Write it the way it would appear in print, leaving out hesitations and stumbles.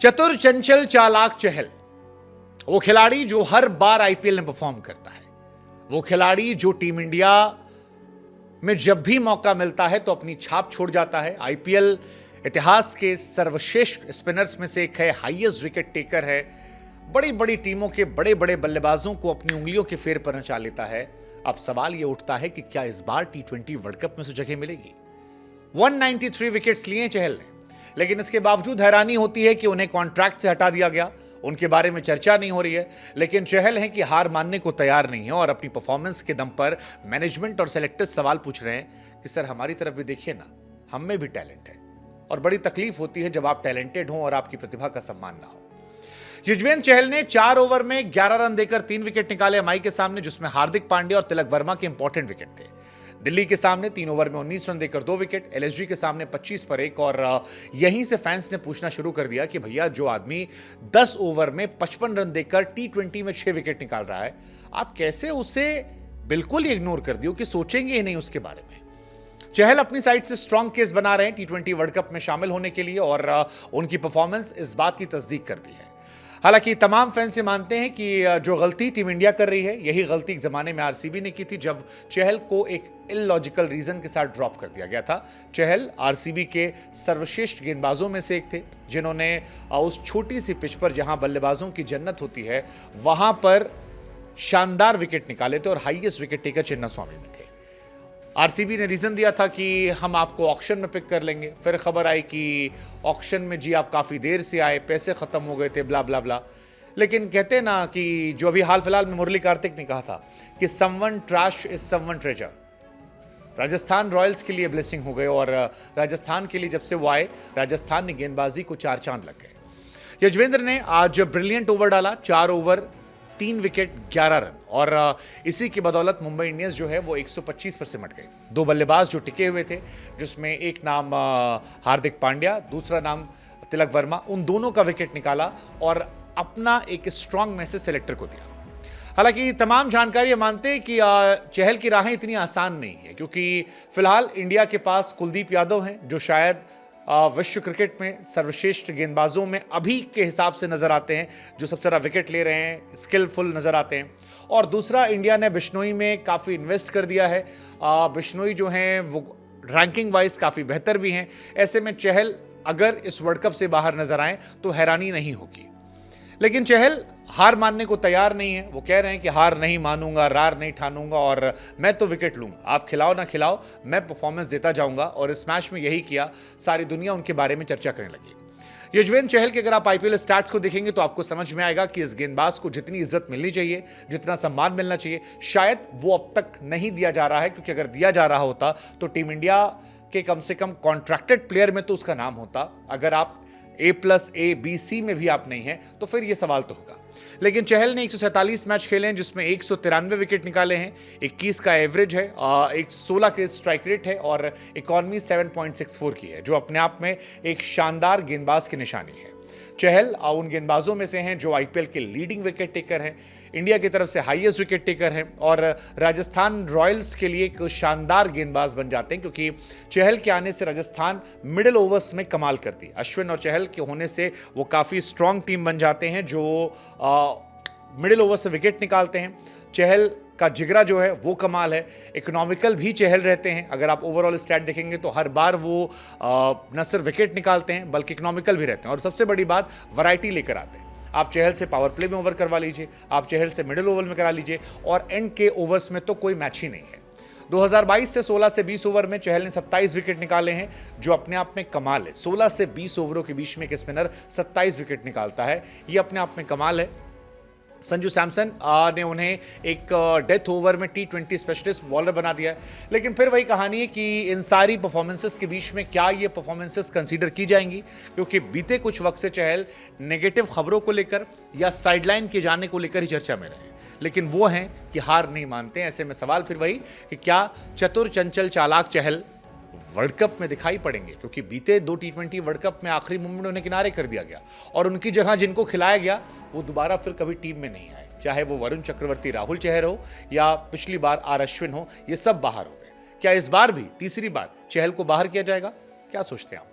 चतुर चंचल चालाक चहल, वो खिलाड़ी जो हर बार आईपीएल में परफॉर्म करता है, वो खिलाड़ी जो टीम इंडिया में जब भी मौका मिलता है तो अपनी छाप छोड़ जाता है। आईपीएल इतिहास के सर्वश्रेष्ठ स्पिनर्स में से एक है, हाईएस्ट विकेट टेकर है, बड़ी बड़ी टीमों के बड़े बड़े बल्लेबाजों को अपनी उंगलियों के फेर पर नचा लेता है। अब सवाल यह उठता है कि क्या इस बार टी20 वर्ल्ड कप में उसे जगह मिलेगी। 193 विकेट्स लिए चहल ने, लेकिन इसके बावजूद हैरानी होती है कि उन्हें कॉन्ट्रैक्ट से हटा दिया गया। उनके बारे में चर्चा नहीं हो रही है, लेकिन चहल हैं कि हार मानने को तैयार नहीं है और अपनी परफॉर्मेंस के दम पर मैनेजमेंट और सेलेक्टर्स सवाल पूछ रहे हैं कि सर हमारी तरफ भी देखिए ना, हम में भी टैलेंट है। और बड़ी तकलीफ होती है जब आप टैलेंटेड हो और आपकी प्रतिभा का सम्मान ना हो। युजवेंद्र चहल ने 4 ओवर में 11 रन देकर 3 विकेट निकाले एमआई के सामने, जिसमें हार्दिक पांड्या और तिलक वर्मा के इंपॉर्टेंट विकेट थे। दिल्ली के सामने 3 ओवर में 19 रन देकर 2 विकेट, एलएसजी के सामने 25 पर 1। और यहीं से फैंस ने पूछना शुरू कर दिया कि भैया जो आदमी 10 ओवर में 55 रन देकर टी20 में 6 विकेट निकाल रहा है, आप कैसे उसे बिल्कुल ही इग्नोर कर दियो कि सोचेंगे ही नहीं उसके बारे में। चहल अपनी साइड से स्ट्रॉन्ग केस बना रहे हैं टी20 वर्ल्ड कप में शामिल होने के लिए और उनकी परफॉर्मेंस इस बात की तस्दीक करती है। हालांकि तमाम फैंस ये मानते हैं कि जो गलती टीम इंडिया कर रही है, यही गलती एक जमाने में आरसीबी ने की थी, जब चहल को एक इलॉजिकल रीजन के साथ ड्रॉप कर दिया गया था। चहल आरसीबी के सर्वश्रेष्ठ गेंदबाजों में से एक थे, जिन्होंने उस छोटी सी पिच पर जहां बल्लेबाजों की जन्नत होती है, वहां पर शानदार विकेट निकाले थे और हाईएस्ट विकेट टेकर चिन्नास्वामी में थे। आरसीबी ने रीजन दिया था कि हम आपको ऑक्शन में पिक कर लेंगे। फिर खबर आई कि ऑक्शन में जी आप काफ़ी देर से आए, पैसे ख़त्म हो गए थे, ब्ला ब्ला ब्ला। लेकिन कहते ना कि जो अभी हाल फिलहाल में मुरली कार्तिक ने कहा था कि someone trash is someone treasure. Rajasthan Royals के लिए ब्लेसिंग हो गए और राजस्थान के लिए जब से वो आए, राजस्थान ने गेंदबाजी को 4 चांद लग गए। युजवेंद्र ने आज ब्रिलियंट ओवर डाला, 4 ओवर 3 विकेट 11 रन, और इसी की बदौलत मुंबई इंडियंस जो है वो 125 पर सिमट गई। 2 बल्लेबाज जो टिके हुए थे, जिसमें एक नाम हार्दिक पांड्या, दूसरा नाम तिलक वर्मा, उन दोनों का विकेट निकाला और अपना एक स्ट्रांग मैसेज सेलेक्टर को दिया। हालांकि तमाम जानकारी मानते हैं कि चहल की राहें इतनी आसान नहीं है, क्योंकि फिलहाल इंडिया के पास कुलदीप यादव हैं, जो शायद विश्व क्रिकेट में सर्वश्रेष्ठ गेंदबाजों में अभी के हिसाब से नजर आते हैं, जो सबसे ज़्यादा विकेट ले रहे हैं, स्किलफुल नजर आते हैं। और दूसरा, इंडिया ने बिश्नोई में काफ़ी इन्वेस्ट कर दिया है। बिश्नोई जो हैं वो रैंकिंग वाइज काफ़ी बेहतर भी हैं। ऐसे में चहल अगर इस वर्ल्ड कप से बाहर नजर आए तो हैरानी नहीं होगी। लेकिन चहल हार मानने को तैयार नहीं है। वो कह रहे हैं कि हार नहीं मानूंगा, रार नहीं ठानूंगा और मैं तो विकेट लूंगा, आप खिलाओ ना खिलाओ, मैं परफॉर्मेंस देता जाऊंगा। और इस मैच में यही किया, सारी दुनिया उनके बारे में चर्चा करने लगी। युजवेंद्र चहल के अगर आप आईपीएल स्टैट्स को देखेंगे तो आपको समझ में आएगा कि इस गेंदबाज को जितनी इज्जत मिलनी चाहिए, जितना सम्मान मिलना चाहिए, शायद वो अब तक नहीं दिया जा रहा है। क्योंकि अगर दिया जा रहा होता तो टीम इंडिया के कम से कम कॉन्ट्रैक्टेड प्लेयर में तो उसका नाम होता। अगर आप A+, A, B, C में भी आप नहीं हैं तो फिर ये सवाल तो होगा। लेकिन चहल ने 147 मैच खेले हैं, जिसमें 193 विकेट निकाले हैं, 21 का एवरेज है, 16 के स्ट्राइक रेट है और इकॉनमी 7.64 की है, जो अपने आप में एक शानदार गेंदबाज की निशानी है। चहल उन गेंदबाजों में से हैं जो आईपीएल के लीडिंग विकेट टेकर हैं, इंडिया की तरफ से हाईएस्ट विकेट टेकर हैं और राजस्थान रॉयल्स के लिए एक शानदार गेंदबाज बन जाते हैं, क्योंकि चहल के आने से राजस्थान मिडिल ओवर्स में कमाल करती है। अश्विन और चहल के होने से वो काफ़ी स्ट्रांग टीम बन जाते हैं, जो मिडिल ओवर से विकेट निकालते हैं। चहल का जिगरा जो है वो कमाल है, इकोनॉमिकल भी चहल रहते हैं। अगर आप ओवरऑल स्टैट देखेंगे तो हर बार वो न सिर्फ विकेट निकालते हैं बल्कि इकोनॉमिकल भी रहते हैं। और सबसे बड़ी बात, वैरायटी लेकर आते हैं। आप चहल से पावर प्ले में ओवर करवा लीजिए, आप चहल से मिडिल ओवर में करा लीजिए, और एंड के ओवर्स में तो कोई मैच ही नहीं है। 2022 से 16 से 20 ओवर में चहल ने 27 विकेट निकाले हैं, जो अपने आप में कमाल है। 16 से 20 ओवरों के बीच में एक स्पिनर 27 विकेट निकालता है, ये अपने आप में कमाल है। संजू सैमसन ने उन्हें एक डेथ ओवर में टी20 स्पेशलिस्ट बॉलर बना दिया है। लेकिन फिर वही कहानी है कि इन सारी परफॉर्मेंसेस के बीच में क्या ये परफॉर्मेंसेस कंसीडर की जाएंगी, क्योंकि बीते कुछ वक्त से चहल नेगेटिव खबरों को लेकर या साइडलाइन के जाने को लेकर ही चर्चा में रहे, लेकिन वो हैं कि हार नहीं मानते। ऐसे में सवाल फिर वही कि क्या चतुर चंचल चालाक चहल वर्ल्ड कप में दिखाई पड़ेंगे, क्योंकि बीते 2 टी20 वर्ल्ड कप में आखिरी मोमेंट में उन्हें किनारे कर दिया गया और उनकी जगह जिनको खिलाया गया वो दोबारा फिर कभी टीम में नहीं आए। चाहे वो वरुण चक्रवर्ती, राहुल चहर हो या पिछली बार आर अश्विन हो, ये सब बाहर हो गए। क्या इस बार भी तीसरी बार चहल को बाहर किया जाएगा? क्या सोचते हैं आप?